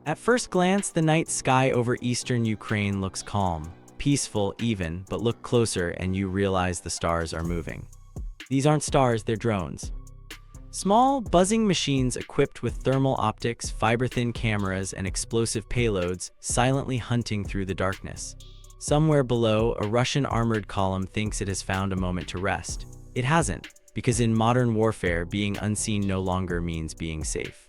At first glance, the night sky over eastern Ukraine looks calm, peaceful even, but look closer and you realize the stars are moving. These aren't stars, they're drones. Small, buzzing machines equipped with thermal optics, fiber-thin cameras, and explosive payloads, silently hunting through the darkness. Somewhere below, a Russian armored column thinks it has found a moment to rest. It hasn't, because in modern warfare, being unseen no longer means being safe.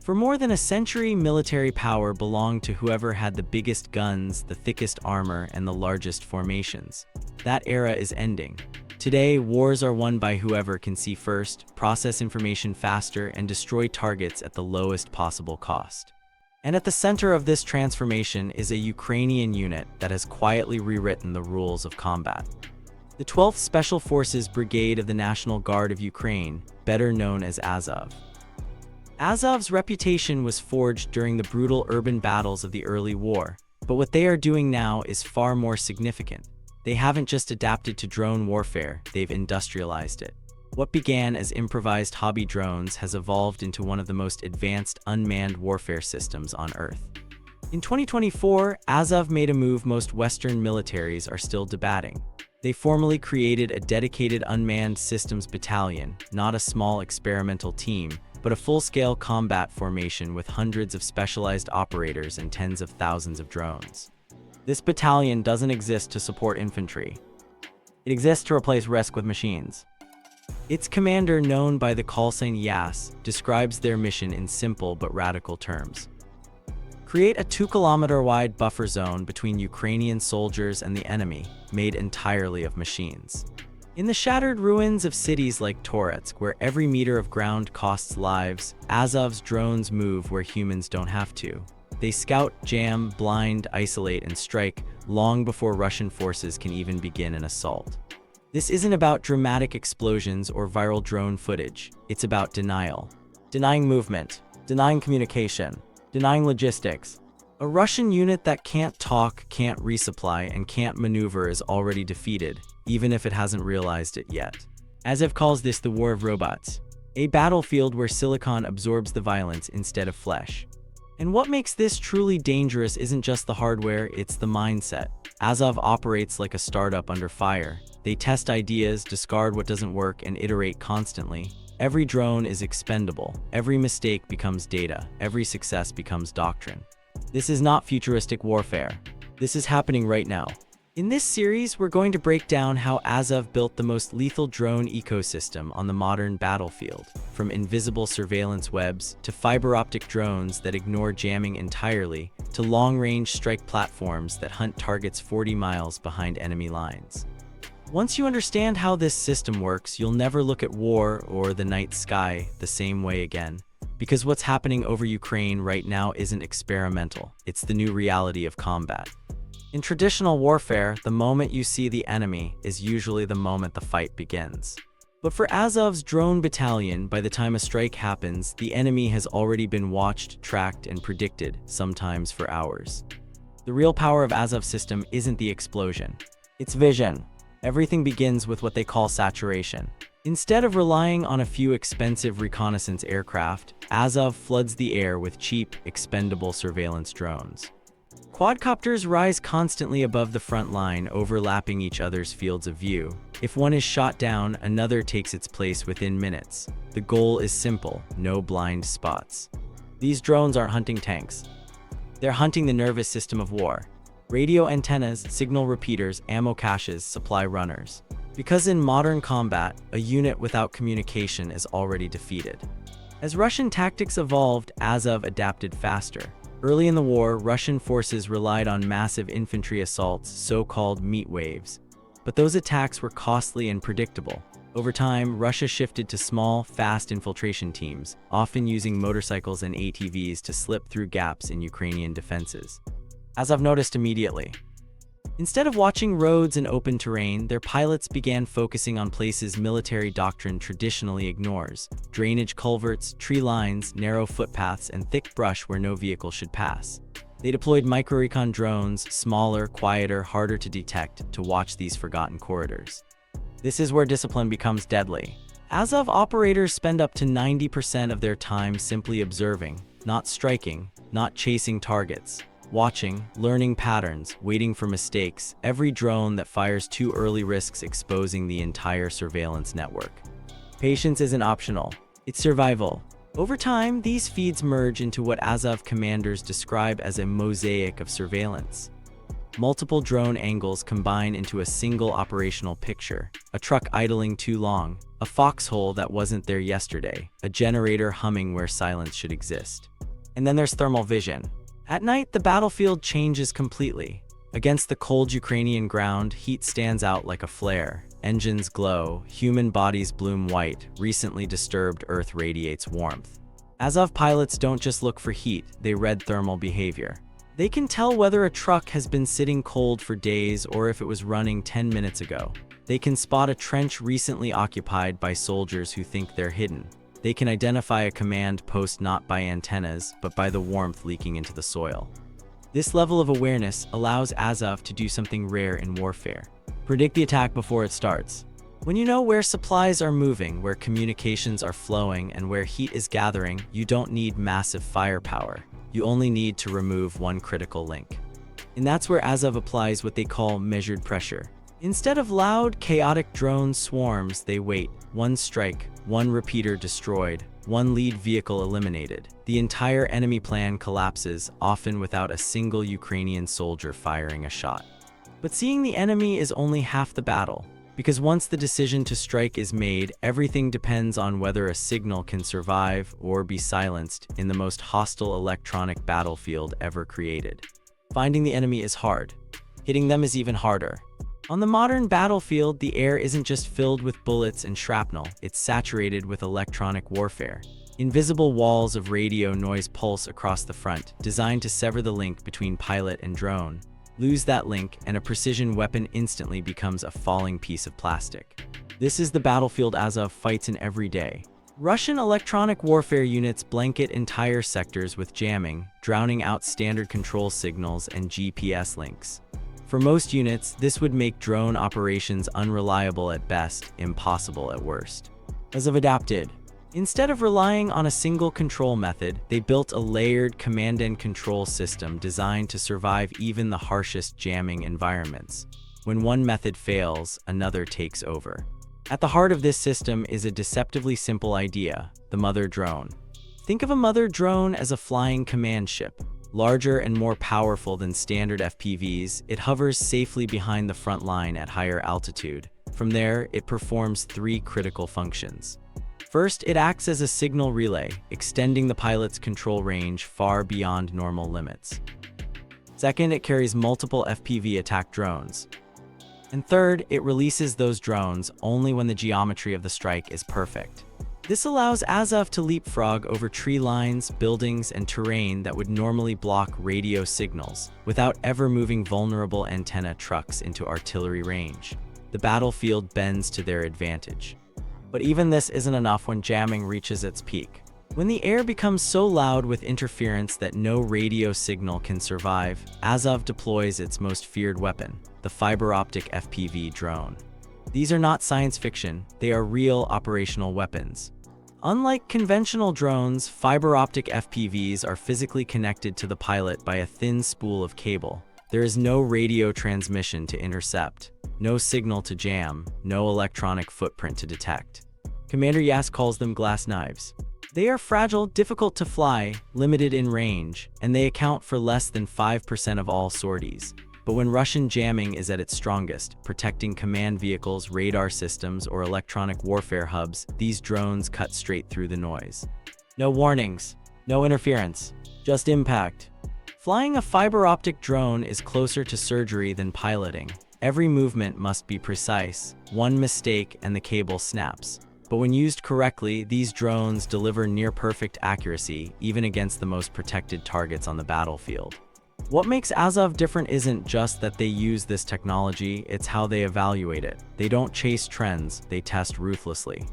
For more than a century, military power belonged to whoever had the biggest guns, the thickest armor, and the largest formations. That era is ending. Today, wars are won by whoever can see first, process information faster, and destroy targets at the lowest possible cost. And at the center of this transformation is a Ukrainian unit that has quietly rewritten the rules of combat. The 12th Special Forces Brigade of the National Guard of Ukraine, better known as Azov. Azov's reputation was forged during the brutal urban battles of the early war, but what they are doing now is far more significant. They haven't just adapted to drone warfare, they've industrialized it. What began as improvised hobby drones has evolved into one of the most advanced unmanned warfare systems on Earth. In 2024, Azov made a move most Western militaries are still debating. They formally created a dedicated unmanned systems battalion, not a small experimental team, but a full-scale combat formation with hundreds of specialized operators and tens of thousands of drones. This battalion doesn't exist to support infantry. It exists to replace risk with machines. Its commander, known by the call sign Yas, describes their mission in simple but radical terms. Create a 2-kilometer-wide buffer zone between Ukrainian soldiers and the enemy, made entirely of machines. In the shattered ruins of cities like Toretsk, where every meter of ground costs lives, Azov's drones move where humans don't have to. They scout, jam, blind, isolate, and strike long before Russian forces can even begin an assault. This isn't about dramatic explosions or viral drone footage. It's about denial. Denying movement, denying communication, denying logistics. A Russian unit that can't talk, can't resupply, and can't maneuver is already defeated, even if it hasn't realized it yet. Azov calls this the war of robots, a battlefield where silicon absorbs the violence instead of flesh. And what makes this truly dangerous isn't just the hardware, it's the mindset. Azov operates like a startup under fire. They test ideas, discard what doesn't work, and iterate constantly. Every drone is expendable. Every mistake becomes data. Every success becomes doctrine. This is not futuristic warfare. This is happening right now. In this series, we're going to break down how Azov built the most lethal drone ecosystem on the modern battlefield, from invisible surveillance webs to fiber optic drones that ignore jamming entirely, to long-range strike platforms that hunt targets 40 miles behind enemy lines. Once you understand how this system works, you'll never look at war or the night sky the same way again. Because what's happening over Ukraine right now isn't experimental, it's the new reality of combat. In traditional warfare, the moment you see the enemy is usually the moment the fight begins. But for Azov's drone battalion, by the time a strike happens, the enemy has already been watched, tracked, and predicted, sometimes for hours. The real power of Azov's system isn't the explosion, it's vision. Everything begins with what they call saturation. Instead of relying on a few expensive reconnaissance aircraft, Azov floods the air with cheap, expendable surveillance drones. Quadcopters rise constantly above the front line, overlapping each other's fields of view. If one is shot down, another takes its place within minutes. The goal is simple: no blind spots. These drones aren't hunting tanks. They're hunting the nervous system of war. Radio antennas, signal repeaters, ammo caches, supply runners. Because in modern combat, a unit without communication is already defeated. As Russian tactics evolved, Azov adapted faster. Early in the war, Russian forces relied on massive infantry assaults, so-called meat waves. But those attacks were costly and predictable. Over time, Russia shifted to small, fast infiltration teams, often using motorcycles and ATVs to slip through gaps in Ukrainian defenses. Azov noticed immediately. Instead of watching roads and open terrain, their pilots began focusing on places military doctrine traditionally ignores: drainage culverts, tree lines, narrow footpaths, and thick brush where no vehicle should pass. They deployed micro-recon drones, smaller, quieter, harder to detect, to watch these forgotten corridors. This is where discipline becomes deadly. Azov operators spend up to 90% of their time simply observing. not striking, not chasing targets. Watching, learning patterns, waiting for mistakes. Every drone that fires too early risks exposing the entire surveillance network. Patience isn't optional, it's survival. Over time, these feeds merge into what Azov commanders describe as a mosaic of surveillance. Multiple drone angles combine into a single operational picture. A truck idling too long, a foxhole that wasn't there yesterday, a generator humming where silence should exist. And then there's thermal vision. At night, the battlefield changes completely. Against the cold Ukrainian ground, heat stands out like a flare. Engines glow, human bodies bloom white, recently disturbed Earth radiates warmth. Azov pilots don't just look for heat, they read thermal behavior. They can tell whether a truck has been sitting cold for days or if it was running 10 minutes ago. They can spot a trench recently occupied by soldiers who think they're hidden. They can identify a command post not by antennas, but by the warmth leaking into the soil. This level of awareness allows Azov to do something rare in warfare. Predict the attack before it starts. When you know where supplies are moving, where communications are flowing, and where heat is gathering, you don't need massive firepower. You only need to remove one critical link. And that's where Azov applies what they call measured pressure. Instead of loud, chaotic drone swarms, they wait. One strike, one repeater destroyed, one lead vehicle eliminated. The entire enemy plan collapses, often without a single Ukrainian soldier firing a shot. But seeing the enemy is only half the battle, because once the decision to strike is made, everything depends on whether a signal can survive or be silenced in the most hostile electronic battlefield ever created. Finding the enemy is hard. Hitting them is even harder. On the modern battlefield, the air isn't just filled with bullets and shrapnel, it's saturated with electronic warfare. Invisible walls of radio noise pulse across the front, designed to sever the link between pilot and drone. Lose that link, and a precision weapon instantly becomes a falling piece of plastic. This is the battlefield Azov fights in every day. Russian electronic warfare units blanket entire sectors with jamming, drowning out standard control signals and GPS links. For most units, this would make drone operations unreliable at best, impossible at worst. Azov adapted. Instead of relying on a single control method, they built a layered command and control system designed to survive even the harshest jamming environments. When one method fails, another takes over. At the heart of this system is a deceptively simple idea: the mother drone. Think of a mother drone as a flying command ship. Larger and more powerful than standard FPVs, it hovers safely behind the front line at higher altitude. From there, it performs three critical functions. First, it acts as a signal relay, extending the pilot's control range far beyond normal limits. Second, it carries multiple FPV attack drones. And third, it releases those drones only when the geometry of the strike is perfect. This allows Azov to leapfrog over tree lines, buildings, and terrain that would normally block radio signals, without ever moving vulnerable antenna trucks into artillery range. The battlefield bends to their advantage. But even this isn't enough when jamming reaches its peak. When the air becomes so loud with interference that no radio signal can survive, Azov deploys its most feared weapon, the fiber optic FPV drone. These are not science fiction, they are real operational weapons. Unlike conventional drones, fiber optic FPVs are physically connected to the pilot by a thin spool of cable. There is no radio transmission to intercept, no signal to jam, no electronic footprint to detect. Commander Yas calls them glass knives. They are fragile, difficult to fly, limited in range, and they account for less than 5% of all sorties. But when Russian jamming is at its strongest, protecting command vehicles, radar systems, or electronic warfare hubs, these drones cut straight through the noise. No warnings, no interference, just impact. Flying a fiber optic drone is closer to surgery than piloting. Every movement must be precise. One mistake and the cable snaps. But when used correctly, these drones deliver near-perfect accuracy, even against the most protected targets on the battlefield. What makes Azov different isn't just that they use this technology, it's how they evaluate it. They don't chase trends, they test ruthlessly.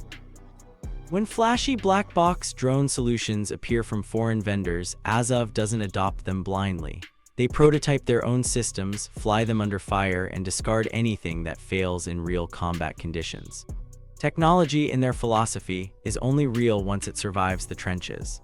When flashy black box drone solutions appear from foreign vendors, Azov doesn't adopt them blindly. They prototype their own systems, fly them under fire, and discard anything that fails in real combat conditions. Technology, in their philosophy, is only real once it survives the trenches.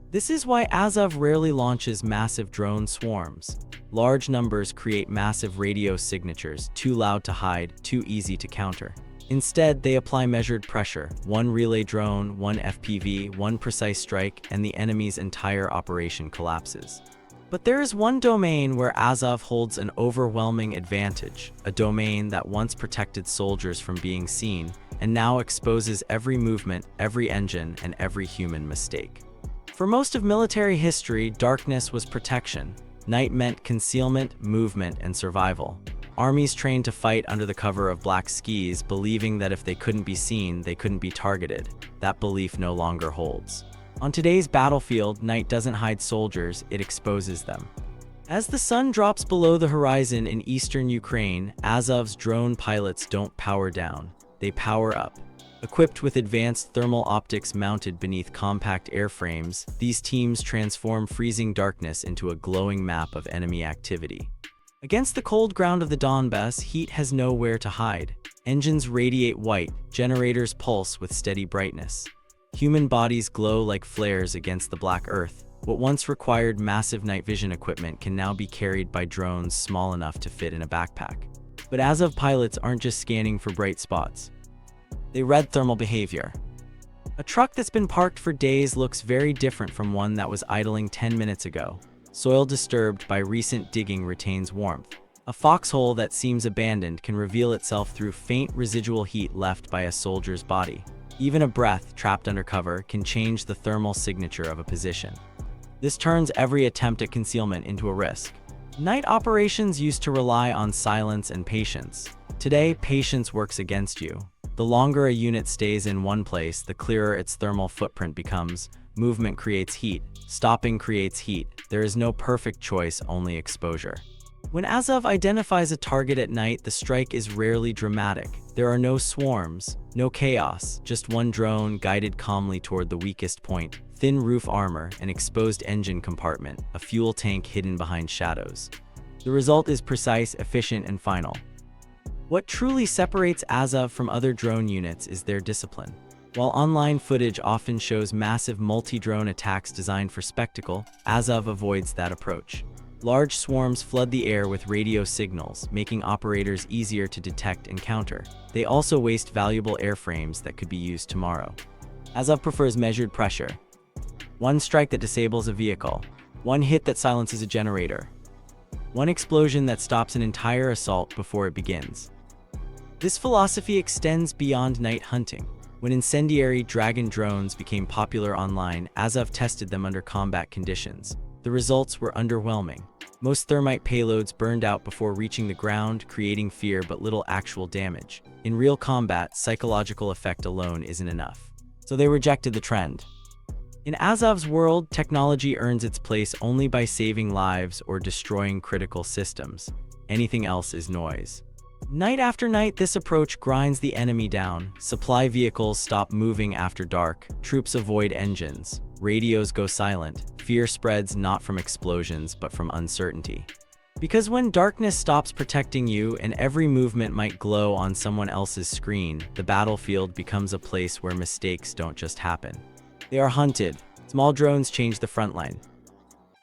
This is why Azov rarely launches massive drone swarms. Large numbers create massive radio signatures, too loud to hide, too easy to counter. Instead, they apply measured pressure, one relay drone, one FPV, one precise strike, and the enemy's entire operation collapses. But there is one domain where Azov holds an overwhelming advantage, a domain that once protected soldiers from being seen, and now exposes every movement, every engine, and every human mistake. For most of military history, darkness was protection. Night meant concealment, movement, and survival. Armies trained to fight under the cover of black skis, believing that if they couldn't be seen, they couldn't be targeted. That belief no longer holds. On today's battlefield, night doesn't hide soldiers, it exposes them. As the sun drops below the horizon in eastern Ukraine, Azov's drone pilots don't power down, they power up. Equipped with advanced thermal optics mounted beneath compact airframes, these teams transform freezing darkness into a glowing map of enemy activity. Against the cold ground of the Donbas, heat has nowhere to hide. Engines radiate white, generators pulse with steady brightness. Human bodies glow like flares against the black earth. What once required massive night vision equipment can now be carried by drones small enough to fit in a backpack. But Azov pilots aren't just scanning for bright spots. They read thermal behavior. A truck that's been parked for days looks very different from one that was idling 10 minutes ago. Soil disturbed by recent digging retains warmth. A foxhole that seems abandoned can reveal itself through faint residual heat left by a soldier's body. Even a breath trapped under cover can change the thermal signature of a position. This turns every attempt at concealment into a risk. Night operations used to rely on silence and patience. Today, patience works against you. The longer a unit stays in one place, the clearer its thermal footprint becomes. Movement creates heat. Stopping creates heat. There is no perfect choice, only exposure. When Azov identifies a target at night, the strike is rarely dramatic. There are no swarms, no chaos, just one drone guided calmly toward the weakest point. Thin roof armor, an exposed engine compartment, a fuel tank hidden behind shadows. The result is precise, efficient, and final. What truly separates Azov from other drone units is their discipline. While online footage often shows massive multi-drone attacks designed for spectacle, Azov avoids that approach. Large swarms flood the air with radio signals, making operators easier to detect and counter. They also waste valuable airframes that could be used tomorrow. Azov prefers measured pressure. One strike that disables a vehicle. One hit that silences a generator. One explosion that stops an entire assault before it begins. This philosophy extends beyond night hunting. When incendiary Dragon drones became popular online, Azov tested them under combat conditions. The results were underwhelming. Most thermite payloads burned out before reaching the ground, creating fear but little actual damage. In real combat, psychological effect alone isn't enough. So they rejected the trend. In Azov's world, technology earns its place only by saving lives or destroying critical systems. Anything else is noise. Night after night, this approach grinds the enemy down. Supply vehicles stop moving after dark. Troops avoid engines. Radios go silent. Fear spreads not from explosions, but from uncertainty. Because when darkness stops protecting you and every movement might glow on someone else's screen, the battlefield becomes a place where mistakes don't just happen. They are hunted. Small drones change the front line.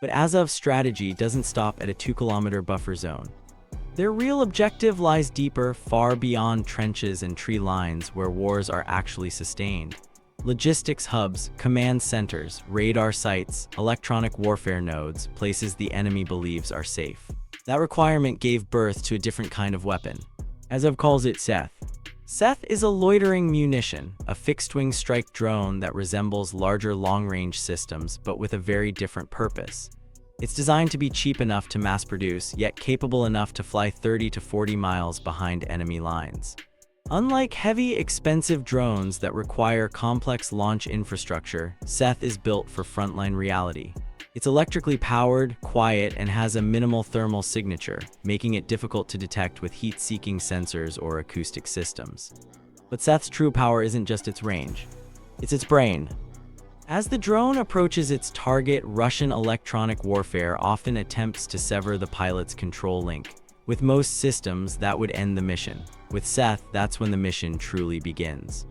But Azov's strategy doesn't stop at a 2-kilometer buffer zone. Their real objective lies deeper, far beyond trenches and tree lines where wars are actually sustained. Logistics hubs, command centers, radar sites, electronic warfare nodes, places the enemy believes are safe. That requirement gave birth to a different kind of weapon. Azov calls it Seth. Seth is a loitering munition, a fixed-wing strike drone that resembles larger long-range systems but with a very different purpose. It's designed to be cheap enough to mass-produce, yet capable enough to fly 30 to 40 miles behind enemy lines. Unlike heavy, expensive drones that require complex launch infrastructure, Seth is built for frontline reality. It's electrically powered, quiet, and has a minimal thermal signature, making it difficult to detect with heat-seeking sensors or acoustic systems. But Seth's true power isn't just its range. It's its brain. As the drone approaches its target, Russian electronic warfare often attempts to sever the pilot's control link. With most systems, that would end the mission. With Seth, that's when the mission truly begins.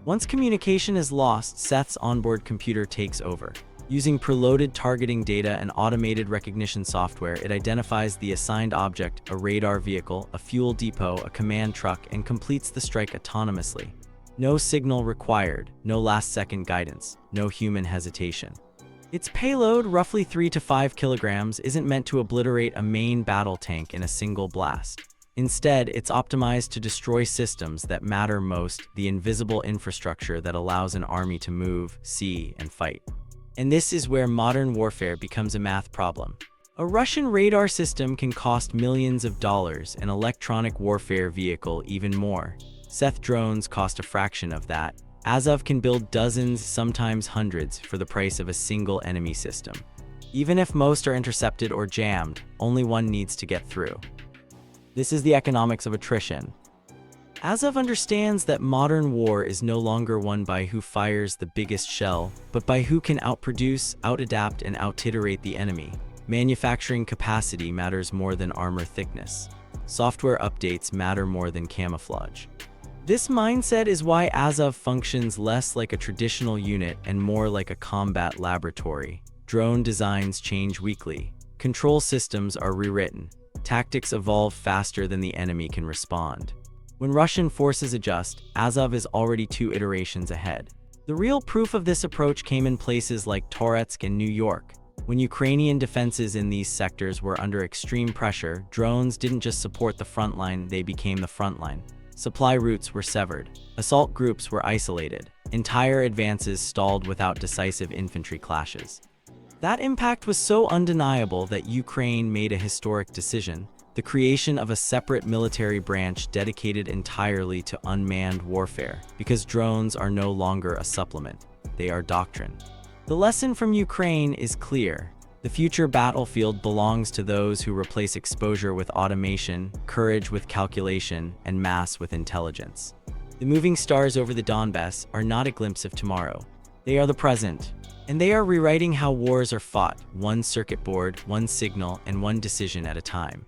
Once communication is lost, Seth's onboard computer takes over. Using preloaded targeting data and automated recognition software, it identifies the assigned object, a radar vehicle, a fuel depot, a command truck, and completes the strike autonomously. No signal required, no last-second guidance, no human hesitation. Its payload, roughly 3 to 5 kilograms, isn't meant to obliterate a main battle tank in a single blast. Instead, it's optimized to destroy systems that matter most, the invisible infrastructure that allows an army to move, see, and fight. And this is where modern warfare becomes a math problem. A Russian radar system can cost millions of dollars, an electronic warfare vehicle even more. Seth drones cost a fraction of that. Azov can build dozens, sometimes hundreds, for the price of a single enemy system. Even if most are intercepted or jammed, only one needs to get through. This is the economics of attrition. Azov understands that modern war is no longer won by who fires the biggest shell, but by who can outproduce, outadapt, and outiterate the enemy. Manufacturing capacity matters more than armor thickness. Software updates matter more than camouflage. This mindset is why Azov functions less like a traditional unit and more like a combat laboratory. Drone designs change weekly. Control systems are rewritten. Tactics evolve faster than the enemy can respond. When Russian forces adjust, Azov is already 2 iterations ahead. The real proof of this approach came in places like Toretsk and New York. When Ukrainian defenses in these sectors were under extreme pressure, drones didn't just support the front line, they became the front line. Supply routes were severed. Assault groups were isolated. Entire advances stalled without decisive infantry clashes. That impact was so undeniable that Ukraine made a historic decision: the creation of a separate military branch dedicated entirely to unmanned warfare, because drones are no longer a supplement, they are doctrine. The lesson from Ukraine is clear. The future battlefield belongs to those who replace exposure with automation, courage with calculation, and mass with intelligence. The moving stars over the Donbas are not a glimpse of tomorrow. They are the present, and they are rewriting how wars are fought, one circuit board, one signal, and one decision at a time.